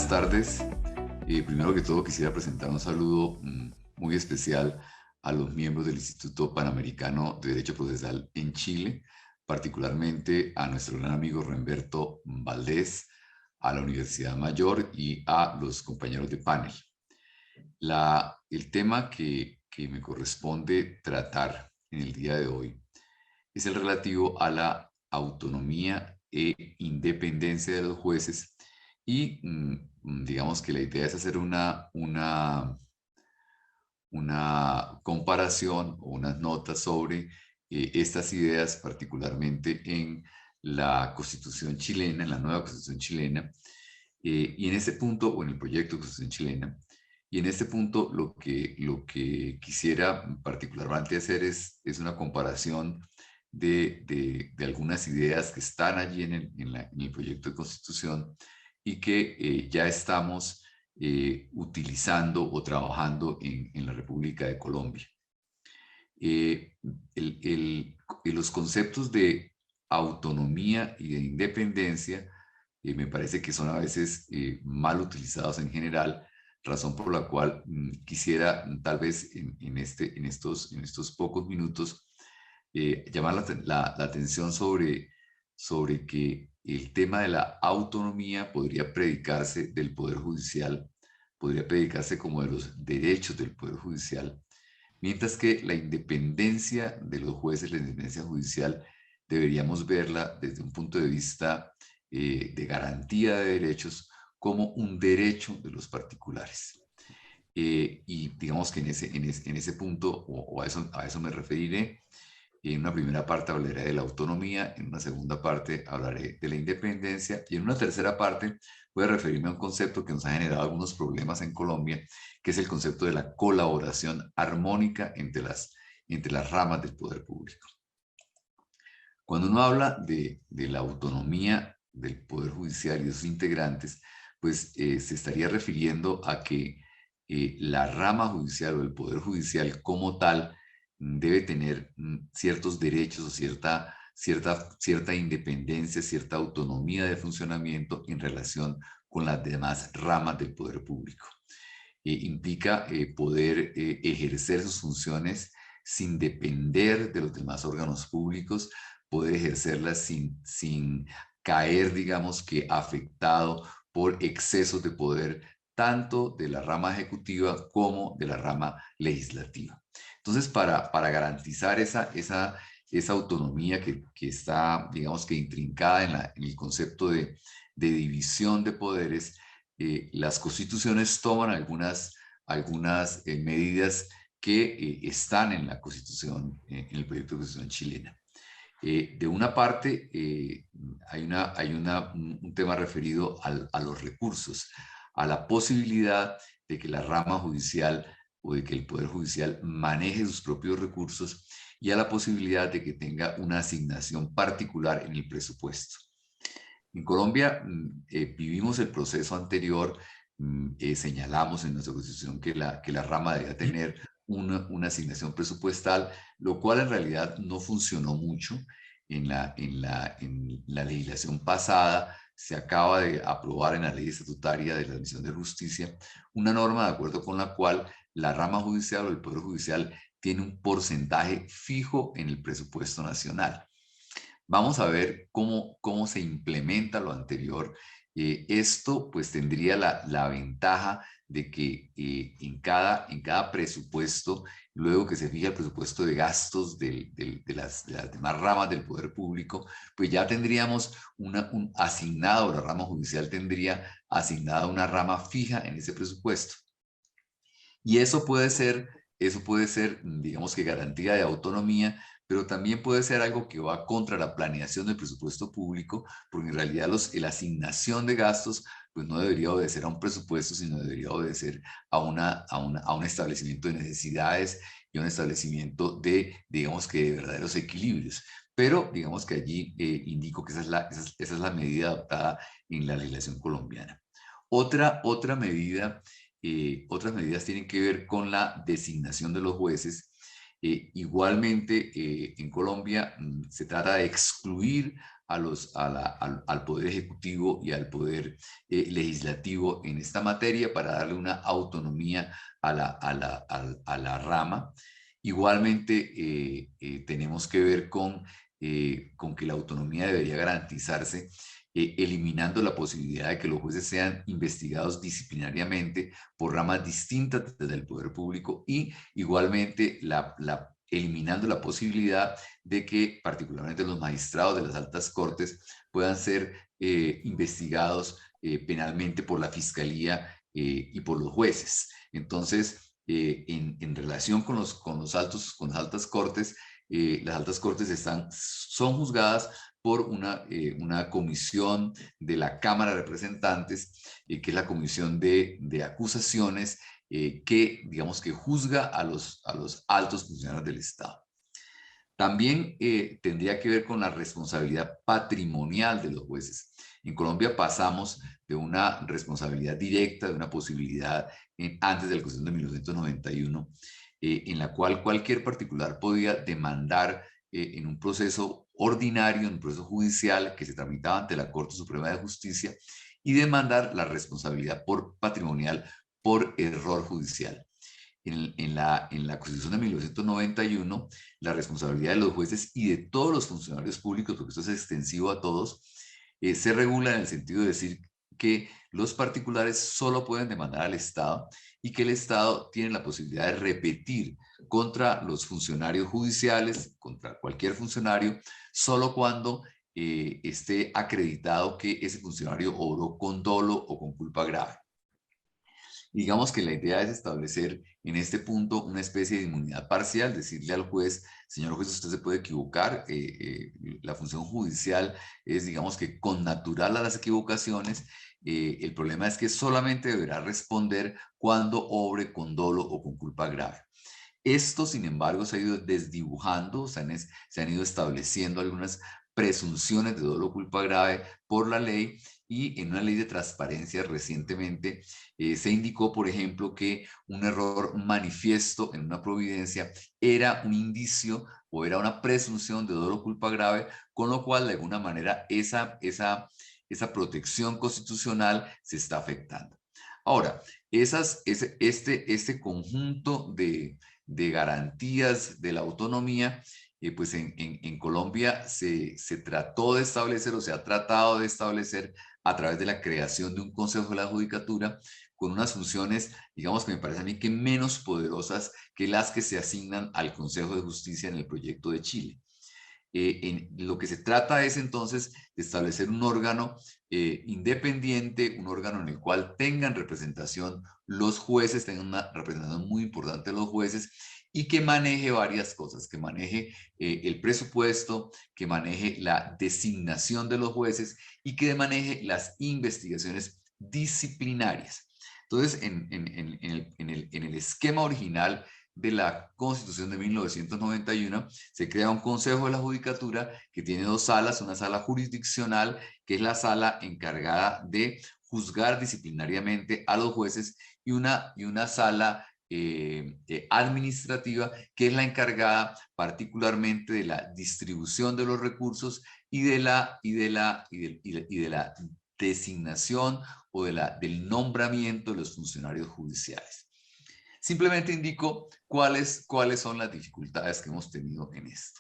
Buenas tardes. Primero que todo quisiera presentar un saludo muy especial a los miembros del Instituto Panamericano de Derecho Procesal en Chile, particularmente a nuestro gran amigo Remberto Valdés, a la Universidad Mayor y a los compañeros de panel. El tema que me corresponde tratar en el día de hoy es el relativo a la autonomía e independencia de los jueces y digamos que la idea es hacer una comparación o unas notas sobre estas ideas, particularmente en la Constitución chilena, en la nueva Constitución chilena, y en este punto, o en el proyecto de Constitución chilena, y en este punto lo que quisiera particularmente hacer es una comparación de algunas ideas que están allí en el proyecto de Constitución y que ya estamos utilizando o trabajando en la República de Colombia. Eh, el, el, los conceptos de autonomía y de independencia me parece que son a veces mal utilizados en general, razón por la cual quisiera tal vez en estos pocos minutos llamar la atención sobre que el tema de la autonomía podría predicarse del Poder Judicial, podría predicarse como de los derechos del Poder Judicial, mientras que la independencia de los jueces, la independencia judicial, deberíamos verla desde un punto de vista de garantía de derechos como un derecho de los particulares. Y digamos que en ese punto, o a eso me referiré. En una primera parte hablaré de la autonomía, en una segunda parte hablaré de la independencia y en una tercera parte voy a referirme a un concepto que nos ha generado algunos problemas en Colombia, que es el concepto de la colaboración armónica entre las ramas del poder público. Cuando uno habla de la autonomía del Poder Judicial y de sus integrantes, pues se estaría refiriendo a que la rama judicial o el Poder Judicial como tal debe tener ciertos derechos o cierta independencia, cierta autonomía de funcionamiento en relación con las demás ramas del poder público. Implica poder ejercer sus funciones sin depender de los demás órganos públicos, poder ejercerlas sin caer, digamos que afectado por excesos de poder, tanto de la rama ejecutiva como de la rama legislativa. Entonces, para garantizar esa autonomía que está, digamos que intrincada en el concepto de división de poderes, las constituciones toman algunas medidas que están en la Constitución, en el proyecto de Constitución chilena. De una parte, hay un tema referido a los recursos, a la posibilidad de que la rama judicial o de que el Poder Judicial maneje sus propios recursos y a la posibilidad de que tenga una asignación particular en el presupuesto. En Colombia vivimos el proceso anterior, señalamos en nuestra Constitución que la rama debía tener una asignación presupuestal, lo cual en realidad no funcionó mucho. En la legislación pasada se acaba de aprobar en la ley estatutaria de la Administración de Justicia una norma de acuerdo con la cual la rama judicial o el Poder Judicial tiene un porcentaje fijo en el presupuesto nacional. Vamos a ver cómo se implementa lo anterior. Esto pues tendría la ventaja de que en cada presupuesto, luego que se fija el presupuesto de gastos de las demás ramas del poder público, pues ya tendríamos asignado, la rama judicial tendría asignada una rama fija en ese presupuesto. Y eso puede ser, digamos que garantía de autonomía, pero también puede ser algo que va contra la planeación del presupuesto público, porque en realidad la asignación de gastos pues no debería obedecer a un presupuesto, sino debería obedecer a un establecimiento de necesidades y a un establecimiento digamos que de verdaderos equilibrios. Pero digamos que allí indico que esa es la medida adoptada en la legislación colombiana. Otra medida, otras medidas tienen que ver con la designación de los jueces. Igualmente, en Colombia se trata de excluir al Poder Ejecutivo y al Poder Legislativo en esta materia para darle una autonomía a la rama. Igualmente, tenemos que ver con que la autonomía debería garantizarse eliminando la posibilidad de que los jueces sean investigados disciplinariamente por ramas distintas del poder público y igualmente eliminando la posibilidad de que particularmente los magistrados de las altas cortes puedan ser investigados penalmente por la fiscalía y por los jueces. Entonces, en relación con con las altas cortes, las altas cortes son juzgadas por una comisión de la Cámara de Representantes, que es la comisión de acusaciones, que digamos que juzga a los altos funcionarios del Estado. También tendría que ver con la responsabilidad patrimonial de los jueces. En Colombia pasamos de una responsabilidad directa, de una posibilidad antes de la Constitución de 1991, en la cual cualquier particular podía demandar en un proceso ordinario, en un proceso judicial que se tramitaba ante la Corte Suprema de Justicia, y demandar la responsabilidad patrimonial por error judicial. En la Constitución de 1991, la responsabilidad de los jueces y de todos los funcionarios públicos, porque esto es extensivo a todos, se regula en el sentido de decir que los particulares solo pueden demandar al Estado y que el Estado tiene la posibilidad de repetir contra los funcionarios judiciales, contra cualquier funcionario, solo cuando esté acreditado que ese funcionario obró con dolo o con culpa grave. Digamos que la idea es establecer en este punto una especie de inmunidad parcial, decirle al juez, señor juez, usted se puede equivocar, la función judicial es, digamos que, connatural a las equivocaciones, el problema es que solamente deberá responder cuando obre con dolo o con culpa grave. Esto, sin embargo, se ha ido desdibujando, se han ido estableciendo algunas presunciones de dolo o culpa grave por la ley, y en una ley de transparencia recientemente se indicó, por ejemplo, que un error manifiesto en una providencia era un indicio o era una presunción de dolo o culpa grave, con lo cual de alguna manera esa protección constitucional se está afectando. Ahora, este conjunto de garantías de la autonomía, pues en Colombia se trató de establecer o se ha tratado de establecer a través de la creación de un Consejo de la Judicatura con unas funciones, digamos que me parece a mí que menos poderosas que las que se asignan al Consejo de Justicia en el proyecto de Chile. Lo que se trata es entonces de establecer un órgano independiente, un órgano en el cual tengan representación los jueces, tengan una representación muy importante los jueces, y que maneje varias cosas, que maneje el presupuesto, que maneje la designación de los jueces y que maneje las investigaciones disciplinarias. Entonces, en el esquema original de la Constitución de 1991, se crea un Consejo de la Judicatura que tiene dos salas, una sala jurisdiccional, que es la sala encargada de juzgar disciplinariamente a los jueces, y una sala administrativa, que es la encargada particularmente de la distribución de los recursos y de la designación o del nombramiento de los funcionarios judiciales. Simplemente indico cuáles son las dificultades que hemos tenido en esto.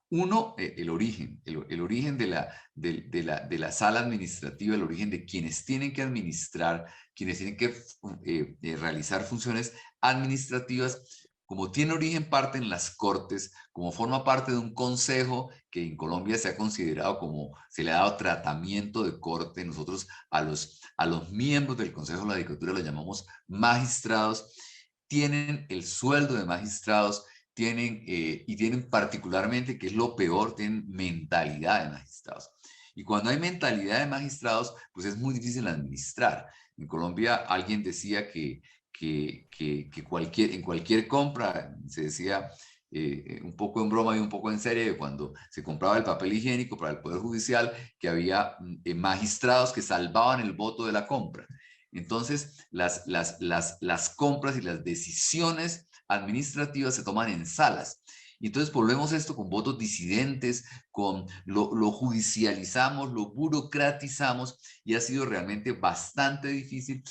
Uno, el origen de la sala administrativa, el origen de quienes tienen que administrar, quienes tienen que realizar funciones administrativas, como tiene origen parte en las cortes, como forma parte de un consejo que en Colombia se ha considerado como, se le ha dado tratamiento de corte. Nosotros a los miembros del Consejo de la Judicatura los llamamos magistrados, tienen el sueldo de magistrados, tienen particularmente, que es lo peor, tienen mentalidad de magistrados. Y cuando hay mentalidad de magistrados, pues es muy difícil administrar. En Colombia alguien decía que en cualquier compra, se decía un poco en broma y un poco en serio, cuando se compraba el papel higiénico para el Poder Judicial, que había magistrados que salvaban el voto de la compra. Entonces, las compras y las decisiones administrativas se toman en salas. Y entonces volvemos esto con votos disidentes, lo judicializamos, lo burocratizamos y ha sido realmente bastante difícil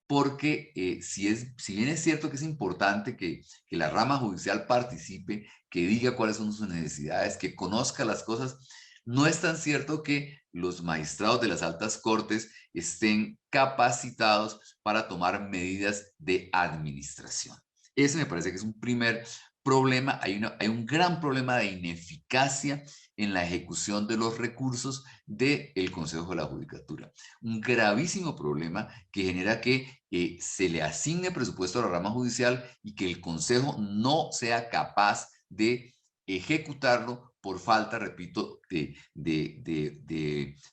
porque si bien es cierto que es importante que la rama judicial participe, que diga cuáles son sus necesidades, que conozca las cosas, no es tan cierto que los magistrados de las altas cortes estén capacitados para tomar medidas de administración. Ese me parece que es un primer problema, hay un gran problema de ineficacia en la ejecución de los recursos del Consejo de la Judicatura. Un gravísimo problema que genera que se le asigne presupuesto a la rama judicial y que el Consejo no sea capaz de ejecutarlo por falta, repito, de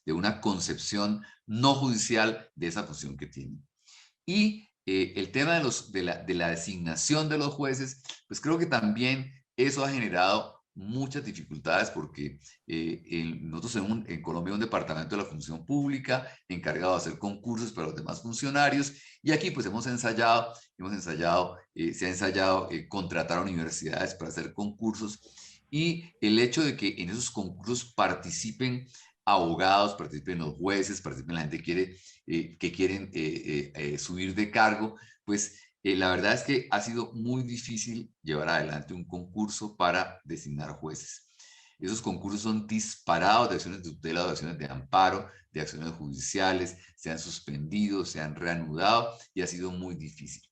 una concepción no judicial de esa función que tiene. Y el tema de la designación de los jueces, pues creo que también eso ha generado muchas dificultades porque nosotros en Colombia hay un departamento de la función pública encargado de hacer concursos para los demás funcionarios y aquí pues se ha ensayado contratar a universidades para hacer concursos y el hecho de que en esos concursos participen abogados, participen los jueces, participen la gente que quieren subir de cargo, pues la verdad es que ha sido muy difícil llevar adelante un concurso para designar jueces. Esos concursos son disparados de acciones de tutela, de acciones de amparo, de acciones judiciales, se han suspendido, se han reanudado y ha sido muy difícil.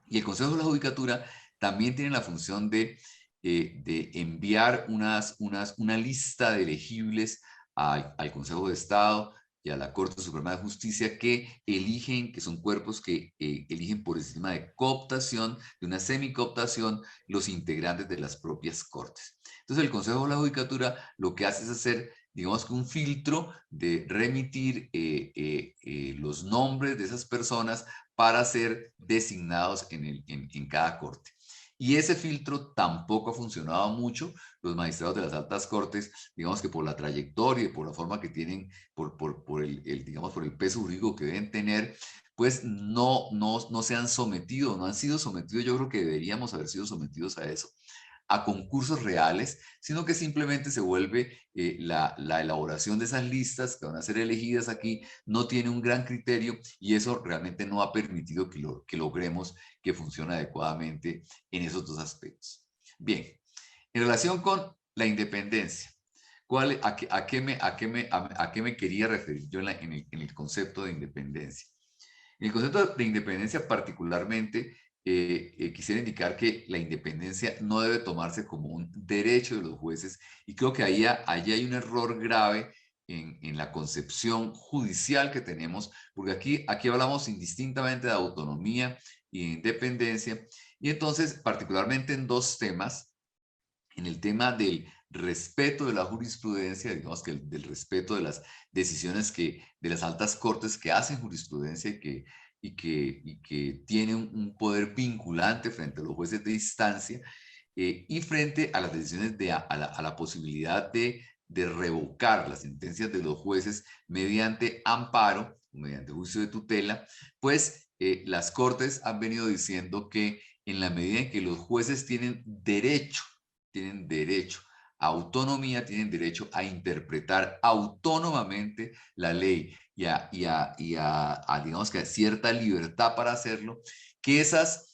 Y el Consejo de la Judicatura también tiene la función de enviar una lista de elegibles al Consejo de Estado y a la Corte Suprema de Justicia que eligen, que son cuerpos que eligen por encima de cooptación, de una semicooptación, los integrantes de las propias Cortes. Entonces el Consejo de la Judicatura lo que hace es hacer, digamos que un filtro de remitir los nombres de esas personas para ser designados en cada corte. Y ese filtro tampoco ha funcionado mucho. Los magistrados de las altas cortes, digamos que por la trayectoria y por la forma que tienen, digamos, por el peso jurídico que deben tener, pues no se han sometido, no han sido sometidos, yo creo que deberíamos haber sido sometidos a eso, a concursos reales, sino que simplemente se vuelve la elaboración de esas listas que van a ser elegidas aquí, no tiene un gran criterio y eso realmente no ha permitido que logremos que funcione adecuadamente en esos dos aspectos. Bien, en relación con la independencia, a qué me quería referir yo en el concepto de independencia? En el concepto de independencia particularmente, quisiera indicar que la independencia no debe tomarse como un derecho de los jueces y creo que ahí hay un error grave en la concepción judicial que tenemos, porque aquí hablamos indistintamente de autonomía e independencia y entonces particularmente en dos temas, en el tema del respeto de la jurisprudencia, digamos que del respeto de las decisiones de las altas cortes que hacen jurisprudencia y que tienen un poder vinculante frente a los jueces de instancia y frente a las decisiones a la posibilidad de revocar las sentencias de los jueces mediante amparo, mediante juicio de tutela, pues las cortes han venido diciendo que en la medida en que los jueces tienen derecho a autonomía, tienen derecho a interpretar autónomamente la ley digamos que a cierta libertad para hacerlo, que esas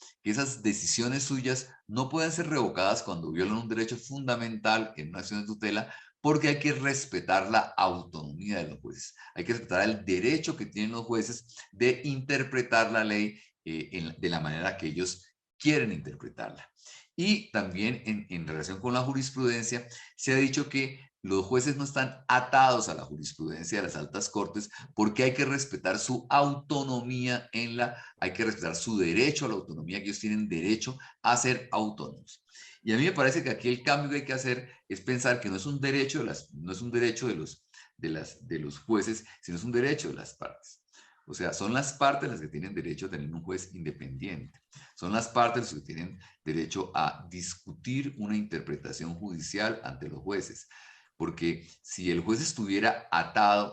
decisiones suyas no pueden ser revocadas cuando violan un derecho fundamental en una acción de tutela, porque hay que respetar la autonomía de los jueces. Hay que respetar el derecho que tienen los jueces de interpretar la ley de la manera que ellos quieren interpretarla. Y también en relación con la jurisprudencia, se ha dicho que los jueces no están atados a la jurisprudencia de las altas cortes porque hay que respetar su autonomía hay que respetar su derecho a la autonomía, que ellos tienen derecho a ser autónomos. Y a mí me parece que aquí el cambio que hay que hacer es pensar que no es un derecho no es un derecho de los jueces, sino es un derecho de las partes. O sea, son las partes las que tienen derecho a tener un juez independiente. Son las partes las que tienen derecho a discutir una interpretación judicial ante los jueces. Porque si el juez estuviera atado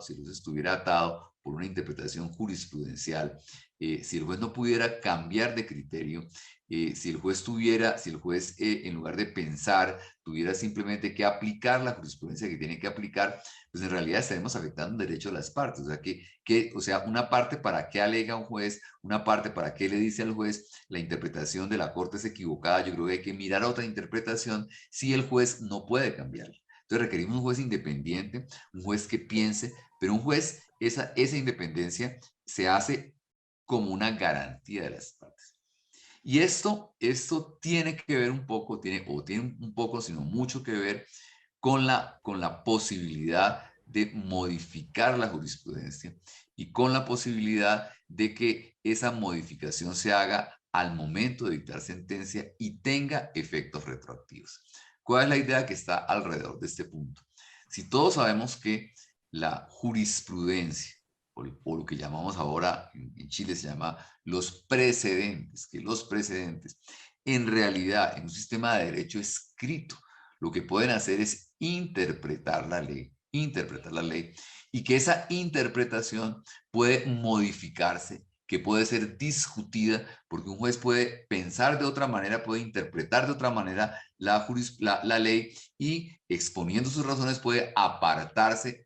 por una interpretación jurisprudencial si el juez no pudiera cambiar de criterio, si el juez en lugar de pensar, tuviera simplemente que aplicar la jurisprudencia que tiene que aplicar, pues en realidad estaremos afectando un derecho de las partes. O sea, o sea, una parte para qué alega un juez, una parte para qué le dice al juez la interpretación de la corte es equivocada. Yo creo que hay que mirar otra interpretación si el juez no puede cambiarla. Entonces requerimos un juez independiente, un juez que piense, pero un juez, esa independencia se hace como una garantía de las partes. Y esto tiene que ver un poco, tiene un poco, sino mucho que ver con la posibilidad de modificar la jurisprudencia y con la posibilidad de que esa modificación se haga al momento de dictar sentencia y tenga efectos retroactivos. ¿Cuál es la idea que está alrededor de este punto? Si todos sabemos que la jurisprudencia, o lo que llamamos ahora en Chile se llama los precedentes, que los precedentes en realidad en un sistema de derecho escrito lo que pueden hacer es interpretar la ley, y que esa interpretación puede modificarse, que puede ser discutida, porque un juez puede pensar de otra manera, puede interpretar de otra manera la ley y exponiendo sus razones puede apartarse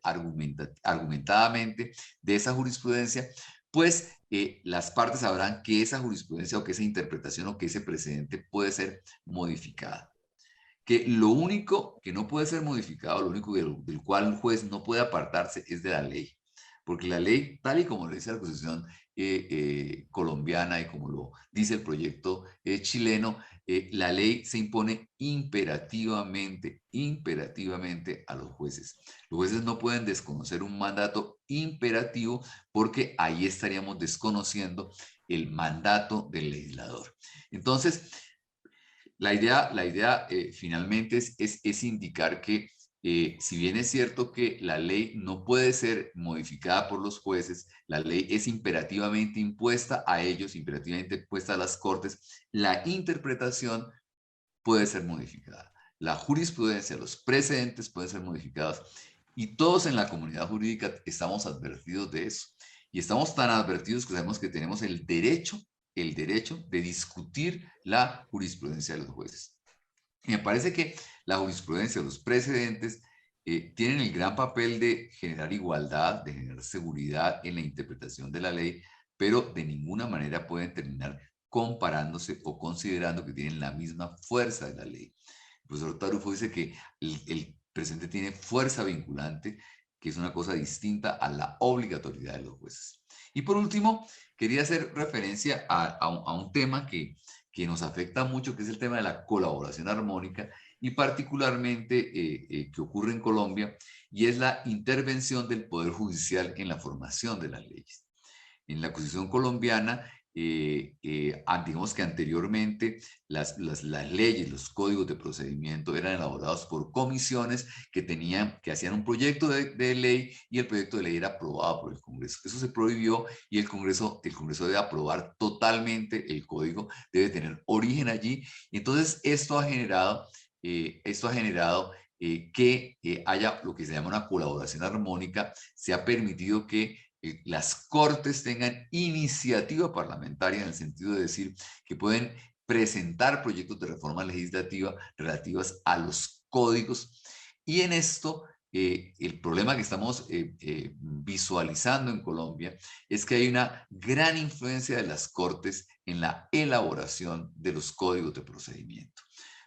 argumentadamente de esa jurisprudencia, pues las partes sabrán que esa jurisprudencia o que esa interpretación o que ese precedente puede ser modificada. Que lo único que no puede ser modificado, lo único del cual un juez no puede apartarse es de la ley. Porque la ley, tal y como lo dice la Constitución colombiana y como lo dice el proyecto chileno, la ley se impone imperativamente a los jueces. Los jueces no pueden desconocer un mandato imperativo porque ahí estaríamos desconociendo el mandato del legislador. Entonces, la idea finalmente es indicar que si bien es cierto que la ley no puede ser modificada por los jueces, la ley es imperativamente impuesta a ellos, imperativamente impuesta a las cortes, la interpretación puede ser modificada. La jurisprudencia, los precedentes pueden ser modificados y todos en la comunidad jurídica estamos advertidos de eso. Y estamos tan advertidos que sabemos que tenemos el derecho de discutir la jurisprudencia de los jueces. Y me parece que la jurisprudencia, los precedentes, tienen el gran papel de generar igualdad, de generar seguridad en la interpretación de la ley, pero de ninguna manera pueden terminar comparándose o considerando que tienen la misma fuerza de la ley. El profesor Tarufo dice que el precedente tiene fuerza vinculante, que es una cosa distinta a la obligatoriedad de los jueces. Y por último, quería hacer referencia a un tema que nos afecta mucho, que es el tema de la colaboración armónica y particularmente que ocurre en Colombia, y es la intervención del Poder Judicial en la formación de las leyes. En la Constitución colombiana, digamos que anteriormente las leyes, los códigos de procedimiento eran elaborados por comisiones que hacían un proyecto de ley y el proyecto de ley era aprobado por el Congreso. Eso se prohibió y el Congreso debe aprobar totalmente el código, debe tener origen allí. Y entonces esto ha generado que haya lo que se llama una colaboración armónica. Se ha permitido que las cortes tengan iniciativa parlamentaria en el sentido de decir que pueden presentar proyectos de reforma legislativa relativas a los códigos. Y en esto, el problema que estamos visualizando en Colombia es que hay una gran influencia de las cortes en la elaboración de los códigos de procedimiento.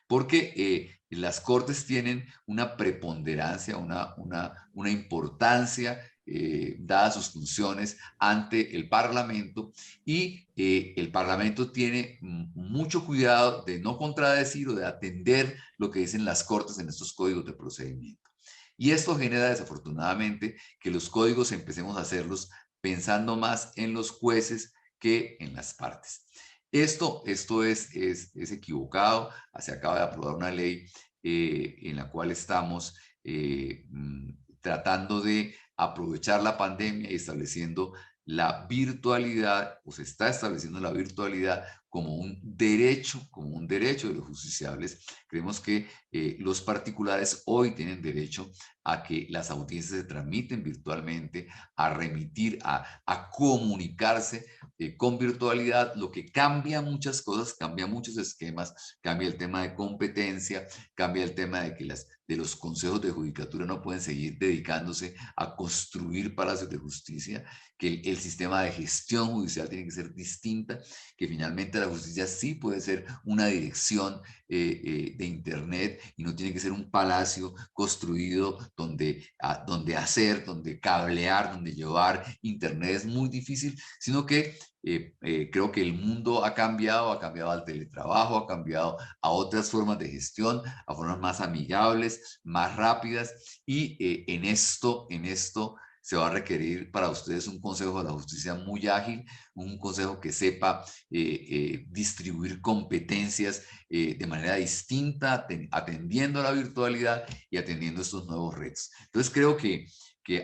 Porque las cortes tienen una preponderancia, una importancia dadas sus funciones ante el Parlamento, y el Parlamento tiene mucho cuidado de no contradecir o de atender lo que dicen las cortes en estos códigos de procedimiento. Y esto genera desafortunadamente que los códigos empecemos a hacerlos pensando más en los jueces que en las partes. Esto es equivocado. Se acaba de aprobar una ley en la cual estamos tratando de aprovechar la pandemia y estableciendo la virtualidad, o se está estableciendo la virtualidad como un derecho de los justiciables. Creemos que los particulares hoy tienen derecho a que las audiencias se transmiten virtualmente, a remitir, a comunicarse con virtualidad, lo que cambia muchas cosas, cambia muchos esquemas, cambia el tema de competencia, cambia el tema de que de los consejos de judicatura no pueden seguir dedicándose a construir palacios de justicia, que el sistema de gestión judicial tiene que ser distinta, que finalmente la justicia sí puede ser una dirección de Internet y no tiene que ser un palacio construido donde hacer, donde cablear, donde llevar Internet es muy difícil, sino que creo que el mundo ha cambiado al teletrabajo, ha cambiado a otras formas de gestión, a formas más amigables, más rápidas, y en esto se va a requerir para ustedes un Consejo de la Justicia muy ágil, un consejo que sepa distribuir competencias de manera distinta, atendiendo a la virtualidad y atendiendo estos nuevos retos. Entonces creo que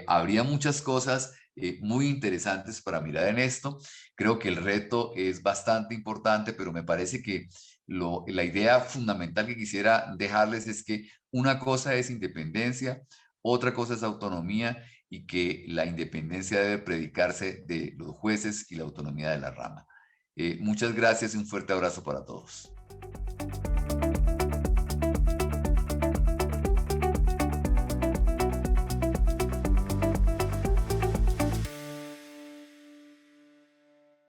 habría muchas cosas muy interesantes para mirar en esto. Creo que el reto es bastante importante, pero me parece que la idea fundamental que quisiera dejarles es que una cosa es independencia, otra cosa es autonomía y que la independencia debe predicarse de los jueces y la autonomía de la rama. Muchas gracias y un fuerte abrazo para todos.